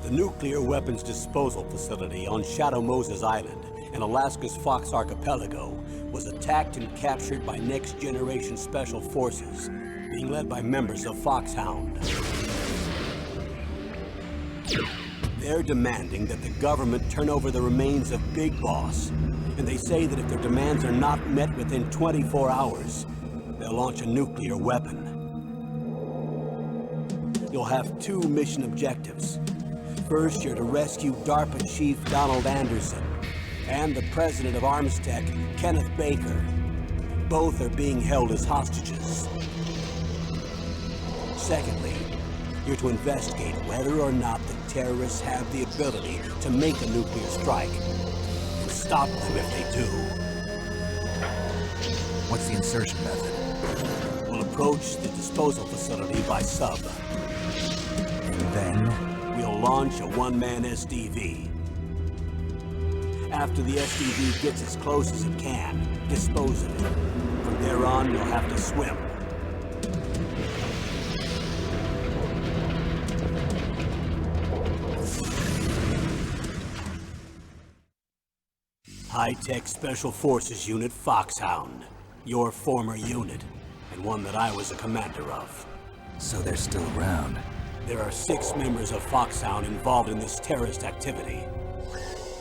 The nuclear weapons disposal facility on Shadow Moses Island in Alaska's Fox Archipelago was attacked and captured by Next Generation Special Forces, being led by members of Foxhound. They're demanding that the government turn over the remains of Big Boss, and they say that if their demands are not met within 24 hours, they'll launch a nuclear weapon. You'll have two mission objectives. First, you're to rescue DARPA Chief Donald Anderson and the president of Armstech, Kenneth Baker. Both are being held as hostages. Secondly, you're to investigate whether or not the terrorists have the ability to make a nuclear strike and stop them if they do. What's the insertion method? We'll approach the disposal facility by sub. And then? We'll launch a one-man SDV. After the SDV gets as close as it can, dispose of it. From there on, you'll have to swim. High-Tech Special Forces Unit Foxhound. Your former unit, and one that I was a commander of. So they're still around. There are 6 members of Foxhound involved in this terrorist activity.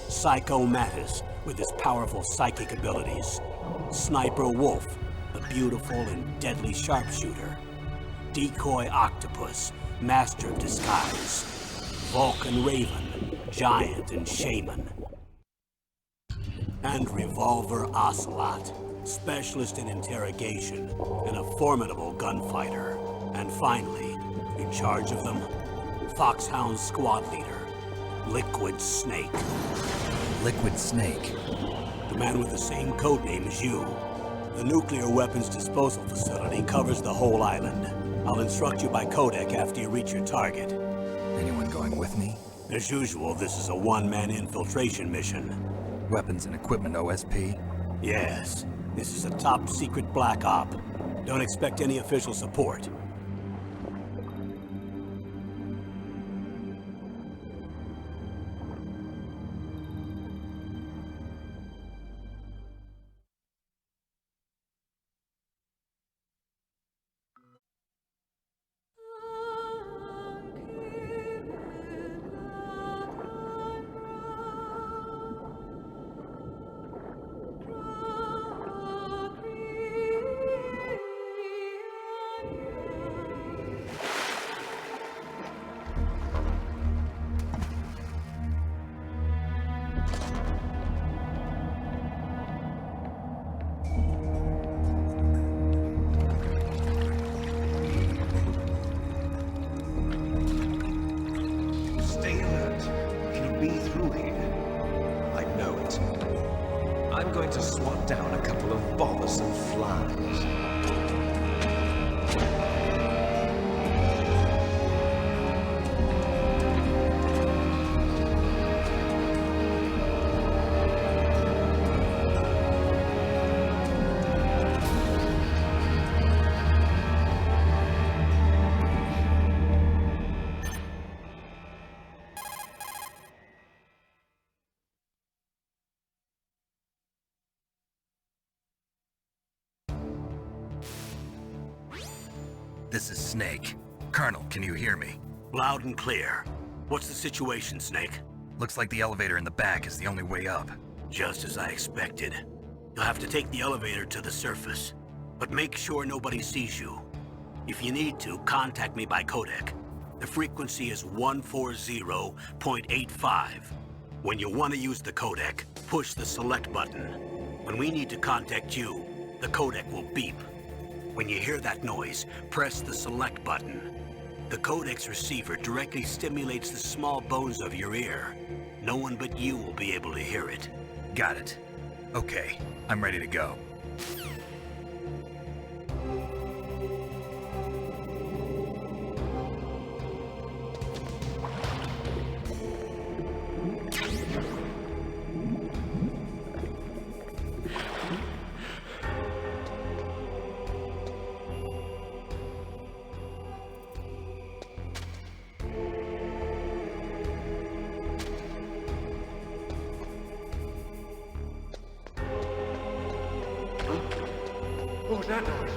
Psycho Mattis, with his powerful psychic abilities. Sniper Wolf, the beautiful and deadly sharpshooter. Decoy Octopus, master of disguise. Vulcan Raven, giant and shaman. And Revolver Ocelot, specialist in interrogation and a formidable gunfighter. And finally, in charge of them, Foxhound squad leader, Liquid Snake. Liquid Snake? The man with the same codename as you. The nuclear weapons disposal facility covers the whole island. I'll instruct you by codec after you reach your target. Anyone going with me? As usual, this is a one-man infiltration mission. Weapons and equipment OSP? Yes. This is a top-secret black op. Don't expect any official support. Down a couple of bothersome flies. This is Snake. Colonel, can you hear me? Loud and clear. What's the situation, Snake? Looks like the elevator in the back is the only way up. Just as I expected. You'll have to take the elevator to the surface. But make sure nobody sees you. If you need to, contact me by codec. The frequency is 140.85. When you want to use the codec, push the select button. When we need to contact you, the codec will beep. When you hear that noise, press the select button. The codec's receiver directly stimulates the small bones of your ear. No one but you will be able to hear it. Got it. Okay, I'm ready to go. was that noise?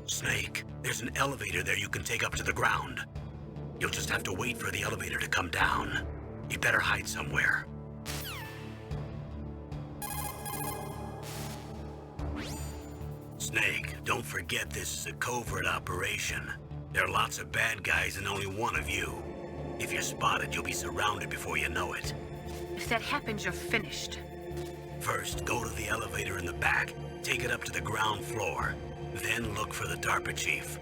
Snake, there's an elevator there you can take up to the ground. You'll just have to wait for the elevator to come down. You'd better hide somewhere. Snake, don't forget this is a covert operation. There are lots of bad guys and only one of you. If you're spotted, you'll be surrounded before you know it. If that happens, you're finished. First, go to the elevator in the back. Take it up to the ground floor. Then look for the DARPA chief.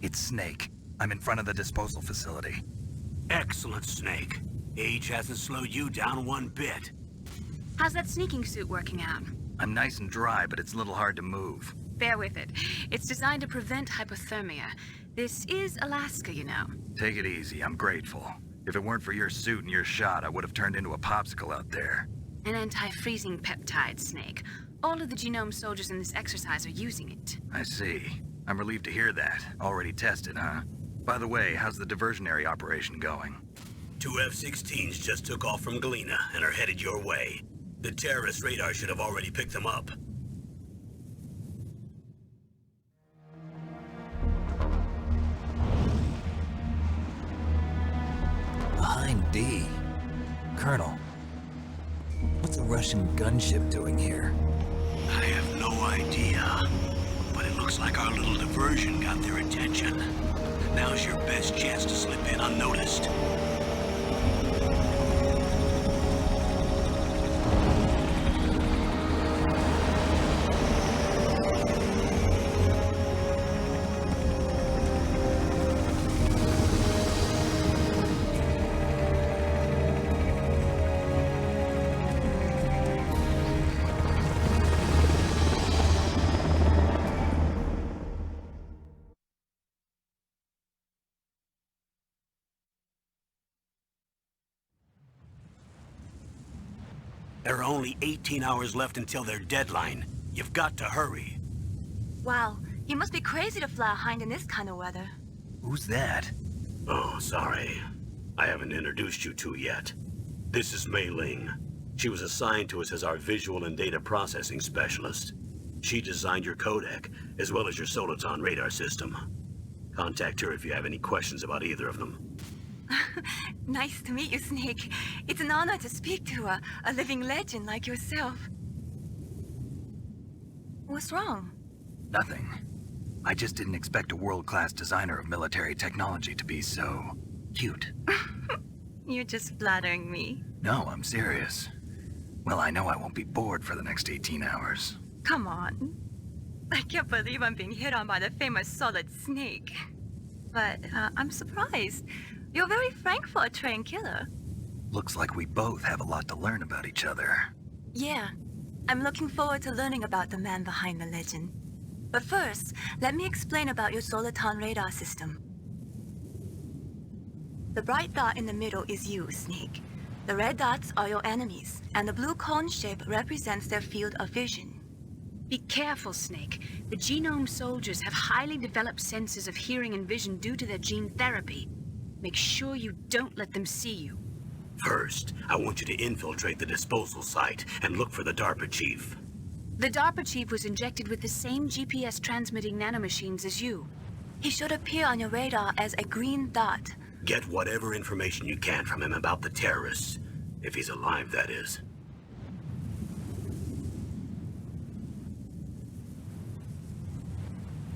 It's Snake. I'm in front of the disposal facility. Excellent, Snake. Age hasn't slowed you down one bit. How's that sneaking suit working out? I'm nice and dry, but it's a little hard to move. Bear with it. It's designed to prevent hypothermia. This is Alaska, you know. Take it easy, I'm grateful. If it weren't for your suit and your shot, I would have turned into a popsicle out there. An anti-freezing peptide, Snake. All of the genome soldiers in this exercise are using it. I see. I'm relieved to hear that. Already tested, huh? By the way, how's the diversionary operation going? 2 F-16s just took off from Galena and are headed your way. The terrorist radar should have already picked them up. Behind D. Colonel, what's a Russian gunship doing here? I have no idea, but it looks like our little diversion got their attention. Now's your best chance to slip in unnoticed. There are only 18 hours left until their deadline. You've got to hurry. Wow, you must be crazy to fly a hind in this kind of weather. Who's that? Oh, sorry. I haven't introduced you to yet. This is Mei Ling. She was assigned to us as our visual and data processing specialist. She designed your codec, as well as your Soliton radar system. Contact her if you have any questions about either of them. Nice to meet you, Snake. It's an honor to speak to a living legend like yourself. What's wrong? Nothing. I just didn't expect a world-class designer of military technology to be so cute. You're just flattering me. No, I'm serious. Well, I know I won't be bored for the next 18 hours. Come on. I can't believe I'm being hit on by the famous Solid Snake. But I'm surprised. You're very frank for a trained killer. Looks like we both have a lot to learn about each other. Yeah, I'm looking forward to learning about the man behind the legend. But first, let me explain about your Soliton radar system. The bright dot in the middle is you, Snake. The red dots are your enemies, and the blue cone shape represents their field of vision. Be careful, Snake. The genome soldiers have highly developed senses of hearing and vision due to their gene therapy. Make sure you don't let them see you. First, I want you to infiltrate the disposal site and look for the DARPA chief. The DARPA chief was injected with the same GPS-transmitting nanomachines as you. He should appear on your radar as a green dot. Get whatever information you can from him about the terrorists. If he's alive, that is.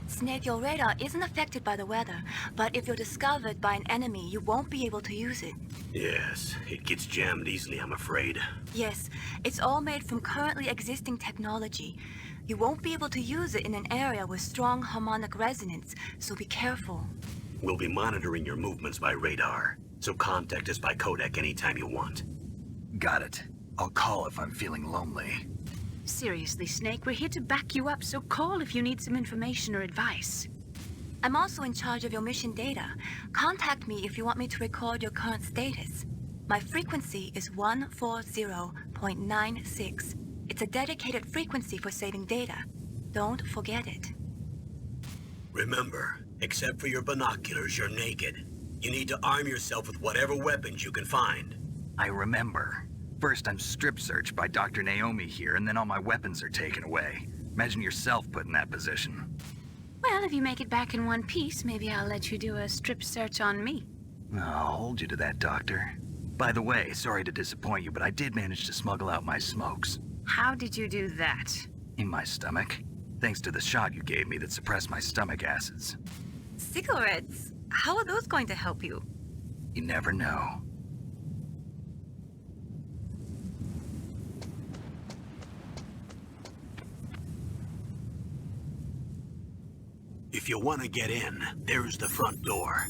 Snake, your radar isn't affected by the weather, but if you're discovered by an enemy, you won't be able to use it. Yes, it gets jammed easily, I'm afraid. Yes, it's all made from currently existing technology. You won't be able to use it in an area with strong harmonic resonance, so be careful. We'll be monitoring your movements by radar, so contact us by codec anytime you want. Got it. I'll call if I'm feeling lonely. Seriously, Snake, we're here to back you up, so call if you need some information or advice. I'm also in charge of your mission data. Contact me if you want me to record your current status. My frequency is 140.96. It's a dedicated frequency for saving data. Don't forget it. Remember, except for your binoculars, you're naked. You need to arm yourself with whatever weapons you can find. I remember. First, I'm strip searched by Dr. Naomi here, and then all my weapons are taken away. Imagine yourself put in that position. Well, if you make it back in one piece, maybe I'll let you do a strip search on me. I'll hold you to that, Doctor. By the way, sorry to disappoint you, but I did manage to smuggle out my smokes. How did you do that? In my stomach. Thanks to the shot you gave me that suppressed my stomach acids. Cigarettes? How are those going to help you? You never know. If you want to get in, there's the front door.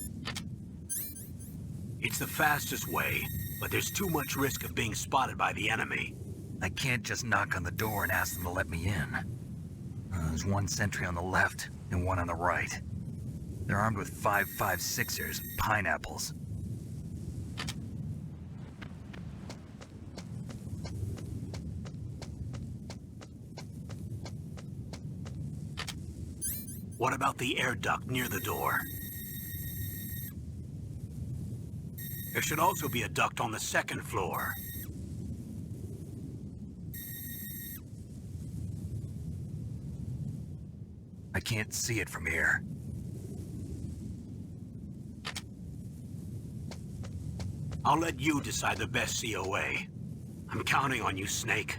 It's the fastest way, but there's too much risk of being spotted by the enemy. I can't just knock on the door and ask them to let me in. There's one sentry on the left and one on the right. They're armed with 5.56ers and pineapples. What about the air duct near the door? There should also be a duct on the second floor. I can't see it from here. I'll let you decide the best COA. I'm counting on you, Snake.